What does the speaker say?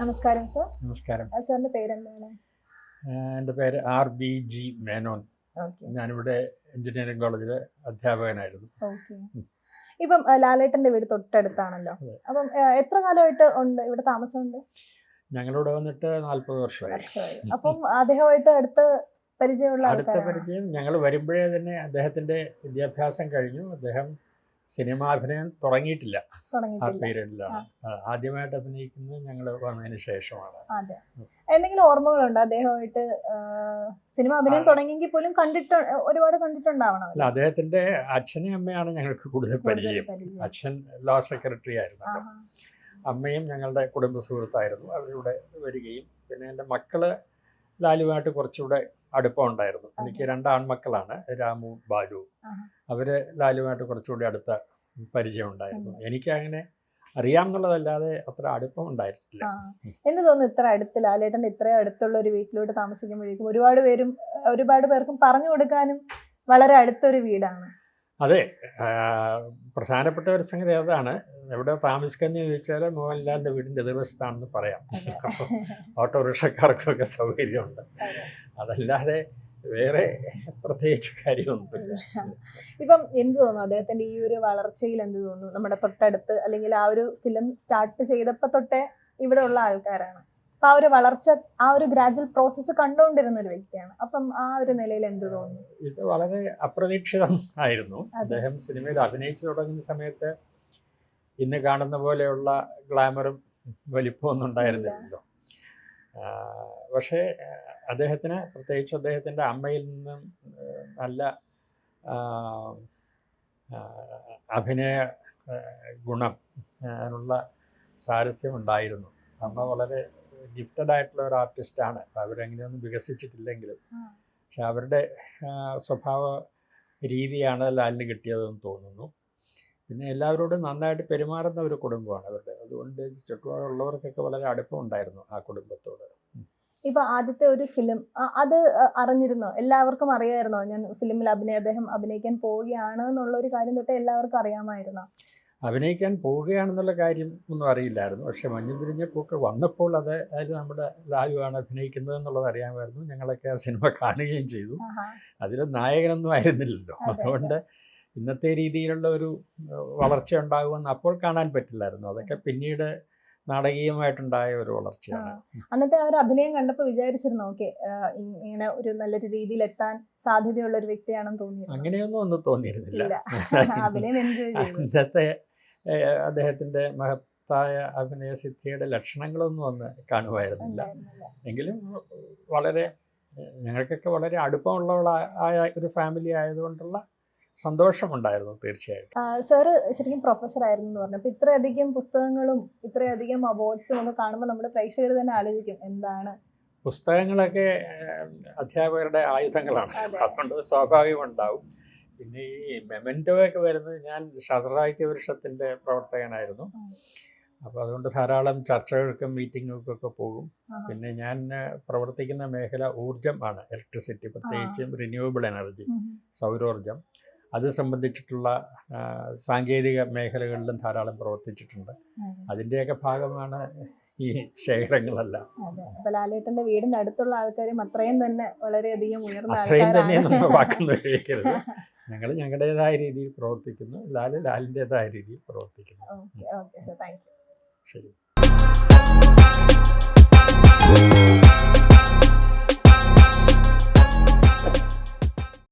നമസ്കാരം സർ. നമസ്കാരം. സാറിന്റെ പേരെന്താണ്? എൻ്റെ പേര് RBG മേനോൻ. ഞാനിവിടെ എഞ്ചിനീയറിംഗ് കോളേജിലെ അധ്യാപകനായിരുന്നു. ഇപ്പം ലാലേട്ടന്റെ വീട് തൊട്ടടുത്താണല്ലോ. അപ്പം എത്ര കാലമായിട്ട് ഉണ്ട് ഇവിടെ താമസമുണ്ട്? ഞങ്ങളിവിടെ വന്നിട്ട് 40 വർഷമായി. അപ്പം അദ്ദേഹമായിട്ട് അടുത്ത പരിചയമുള്ള പരിചയം ഞങ്ങൾ വരുമ്പോഴേ തന്നെ അദ്ദേഹത്തിന്റെ വിദ്യാഭ്യാസം കഴിഞ്ഞു. അദ്ദേഹം സിനിമാഭിനയം തുടങ്ങിയിട്ടില്ല. ആ പീരീഡിലാണ് ആദ്യമായിട്ട് അഭിനയിക്കുന്നത് ഞങ്ങൾ വന്നതിന് ശേഷമാണ്. എന്തെങ്കിലും ഓർമ്മകളുണ്ടോ അദ്ദേഹമായിട്ട്? സിനിമ അഭിനയം തുടങ്ങിയെങ്കിൽ പോലും ഒരുപാട് കണ്ടിട്ടുണ്ടാവണം. അല്ല, അദ്ദേഹത്തിന്റെ അച്ഛനും അമ്മയാണ് ഞങ്ങൾക്ക് കൂടുതൽ പരിചയം. അച്ഛൻ ലോ സെക്രട്ടറി ആയിരുന്നു. അമ്മയും ഞങ്ങളുടെ കുടുംബ സുഹൃത്തായിരുന്നു. അവരിവിടെ വരികയും പിന്നെ എൻ്റെ മക്കള് ലാലുവായിട്ട് കുറച്ചുകൂടെ അടുപ്പം ഉണ്ടായിരുന്നു. എനിക്ക് 2 ആൺമക്കളാണ്, രാമു ബാലു. അവര് ലാലുവായിട്ട് കുറച്ചുകൂടി അടുത്ത പരിചയം ഉണ്ടായിരുന്നു. എനിക്ക് അങ്ങനെ അറിയാമെന്നുള്ളതല്ലാതെ അത്ര അടുപ്പം ഉണ്ടായിരുന്നില്ല. എന്ത് തോന്നുന്നു ഇത്ര അടുത്ത് ലാലേട്ടൻ്റെ ഇത്രയും അടുത്തുള്ള ഒരു വീട്ടിലോട്ട് താമസിക്കുമ്പോഴേക്കും ഒരുപാട് പേർക്കും പറഞ്ഞു കൊടുക്കാനും വളരെ അടുത്തൊരു വീടാണ്? അതെ, പ്രധാനപ്പെട്ട ഒരു സംഗതി അതാണ്. എവിടെ താമസിക്കാന്ന് ചോദിച്ചാൽ മോഹൻലാലിൻ്റെ വീടിൻ്റെ എതിർവശത്താണെന്ന് പറയാം. അപ്പോൾ ഓട്ടോറിക്ഷക്കാർക്കൊക്കെ സൗകര്യമുണ്ട്. അതല്ലാതെ വേറെ പ്രത്യേകിച്ച് കാര്യമൊന്നുമില്ല. ഇപ്പം എന്ത് തോന്നുന്നു അദ്ദേഹത്തിന്റെ ഈ ഒരു വളർച്ചയിൽ? എന്ത് തോന്നുന്നു? നമ്മുടെ തൊട്ടടുത്ത് അല്ലെങ്കിൽ ആ ഒരു ഫിലിം സ്റ്റാർട്ട് ചെയ്തപ്പോൾ തൊട്ടേ ഇവിടെ ഉള്ള ആൾക്കാരാണ്. അപ്പൊ ആ ഒരു വളർച്ച, ആ ഒരു ഗ്രാജുവൽ പ്രോസസ്സ് കണ്ടുകൊണ്ടിരുന്ന ഒരു വ്യക്തിയാണ്. അപ്പം ആ ഒരു നിലയിൽ എന്ത് തോന്നുന്നു? ഇത് വളരെ അപ്രതീക്ഷിതം ആയിരുന്നു. അദ്ദേഹം സിനിമയിൽ അഭിനയിച്ചു തുടങ്ങുന്ന സമയത്ത് ഇന്ന് കാണുന്ന പോലെയുള്ള ഗ്ലാമറും വലിപ്പമൊന്നും ഉണ്ടായിരുന്നില്ലല്ലോ. പക്ഷേ അദ്ദേഹത്തിന്, പ്രത്യേകിച്ച് അദ്ദേഹത്തിൻ്റെ അമ്മയിൽ നിന്നും നല്ല അഭിനയ ഗുണം അതിനുള്ള സാരസ്യം ഉണ്ടായിരുന്നു. അമ്മ വളരെ ഗിഫ്റ്റഡ് ആയിട്ടുള്ള ഒരു ആർട്ടിസ്റ്റാണ്. അപ്പോൾ അവരങ്ങനെയൊന്നും വികസിച്ചിട്ടില്ലെങ്കിലും പക്ഷെ അവരുടെ സ്വഭാവ രീതിയാണ് ലാലിന് കിട്ടിയതെന്ന് തോന്നുന്നു. പിന്നെ എല്ലാവരോടും നന്നായിട്ട് പെരുമാറുന്ന ഒരു കുടുംബമാണ് അവരുടെ. അതുകൊണ്ട് ചുറ്റുപാടുള്ളവർക്കൊക്കെ വളരെ അടുപ്പം ഉണ്ടായിരുന്നു ആ കുടുംബത്തോട്. ഇപ്പൊ ആദ്യത്തെ ഒരു ഫിലിം അത് അറിഞ്ഞിരുന്നോ? എല്ലാവർക്കും അറിയായിരുന്നോ ഞാൻ ഫിലിമിൽ അദ്ദേഹം അഭിനയിക്കാൻ പോവുകയാണ് എന്നുള്ള ഒരു കാര്യം തൊട്ട് എല്ലാവർക്കും അറിയാമായിരുന്നോ? അഭിനയിക്കാൻ പോവുകയാണെന്നുള്ള കാര്യം ഒന്നും അറിയില്ലായിരുന്നു. പക്ഷെ മഞ്ഞും വിരിഞ്ഞ പൂക്കൾ വന്നപ്പോൾ അതിൽ നമ്മുടെ ലാലുവാണ് അഭിനയിക്കുന്നത് എന്നുള്ളത് അറിയാമായിരുന്നു. ഞങ്ങളൊക്കെ ആ സിനിമ കാണുകയും ചെയ്തു. അതിൽ നായകനൊന്നും ആയിരുന്നില്ലല്ലോ. അതുകൊണ്ട് ഇന്നത്തെ രീതിയിലുള്ള ഒരു വളർച്ച ഉണ്ടാകുമെന്ന് അപ്പോൾ കാണാൻ പറ്റില്ലായിരുന്നു. അതൊക്കെ പിന്നീട് നാടകീയമായിട്ടുണ്ടായ ഒരു വളർച്ചയാണ്. അന്നത്തെ ആ ഒരു അഭിനയം കണ്ടപ്പോൾ വിചാരിച്ചിരുന്നു ഓക്കെ ഇങ്ങനെ ഒരു നല്ലൊരു രീതിയിൽ എത്താൻ സാധ്യതയുള്ള ഒരു വ്യക്തിയാണെന്ന് തോന്നി? അങ്ങനെയൊന്നും തോന്നിയിരുന്നില്ല. അഭിനയം എൻജോയ് ചെയ്തു. ഇന്നത്തെ അദ്ദേഹത്തിൻ്റെ മഹത്തായ അഭിനയ സിദ്ധിയുടെ ലക്ഷണങ്ങളൊന്നും ഒന്ന് കാണുമായിരുന്നില്ല. എങ്കിലും വളരെ ഞങ്ങൾക്കൊക്കെ വളരെ അടുപ്പമുള്ളവളായ ഒരു ഫാമിലി ആയതുകൊണ്ടുള്ള സന്തോഷമുണ്ടായിരുന്നു തീർച്ചയായിട്ടും. സാറ് ശരിക്കും പ്രൊഫസർ ആയിരുന്നു എന്ന് പറഞ്ഞു. അപ്പോൾ ഇത്രയധികം പുസ്തകങ്ങളും ഇത്രയധികം അവാർഡ്സും ഒക്കെ കാണുമ്പോൾ നമ്മുടെ പ്രേക്ഷകർ തന്നെ ആലോചിക്കും എന്താണ്. പുസ്തകങ്ങളൊക്കെ അധ്യാപകരുടെ ആയുധങ്ങളാണ്, അതുകൊണ്ട് സ്വാഭാവികമുണ്ടാവും. പിന്നെ ഈ മെമൻറ്റോയൊക്കെ വരുന്നത്, ഞാൻ ശാസ്ത്രസാഹിത്യ പരിഷത്തിൻ്റെ പ്രവർത്തകനായിരുന്നു. അപ്പോൾ അതുകൊണ്ട് ധാരാളം ചർച്ചകൾക്കും മീറ്റിങ്ങുകൾക്കൊക്കെ പോകും. പിന്നെ ഞാൻ പ്രവർത്തിക്കുന്ന മേഖല ഊർജം ആണ്, ഇലക്ട്രിസിറ്റി, പ്രത്യേകിച്ചും റിന്യൂവബിൾ എനർജി, സൗരോർജം. അത് സംബന്ധിച്ചിട്ടുള്ള സാങ്കേതിക മേഖലകളിലും ധാരാളം പ്രവർത്തിച്ചിട്ടുണ്ട്. അതിൻ്റെയൊക്കെ ഭാഗമാണ് ഈ ശേഖരങ്ങളെല്ലാം. അപ്പോൾ ലാലേട്ടൻ്റെ വീടിൻ്റെ അടുത്തുള്ള ആൾക്കാരും അത്രയും തന്നെ വളരെയധികം ഉയർന്ന അത്രയും തന്നെ നമ്മൾ വാക്കൊന്നും ഉപയോഗിക്കരുത്. ഞങ്ങൾ ഞങ്ങളുടേതായ രീതിയിൽ പ്രവർത്തിക്കുന്നു, ലാലിൻ്റെതായ രീതിയിൽ പ്രവർത്തിക്കുന്നു. Okay sir, thank you. ശരി.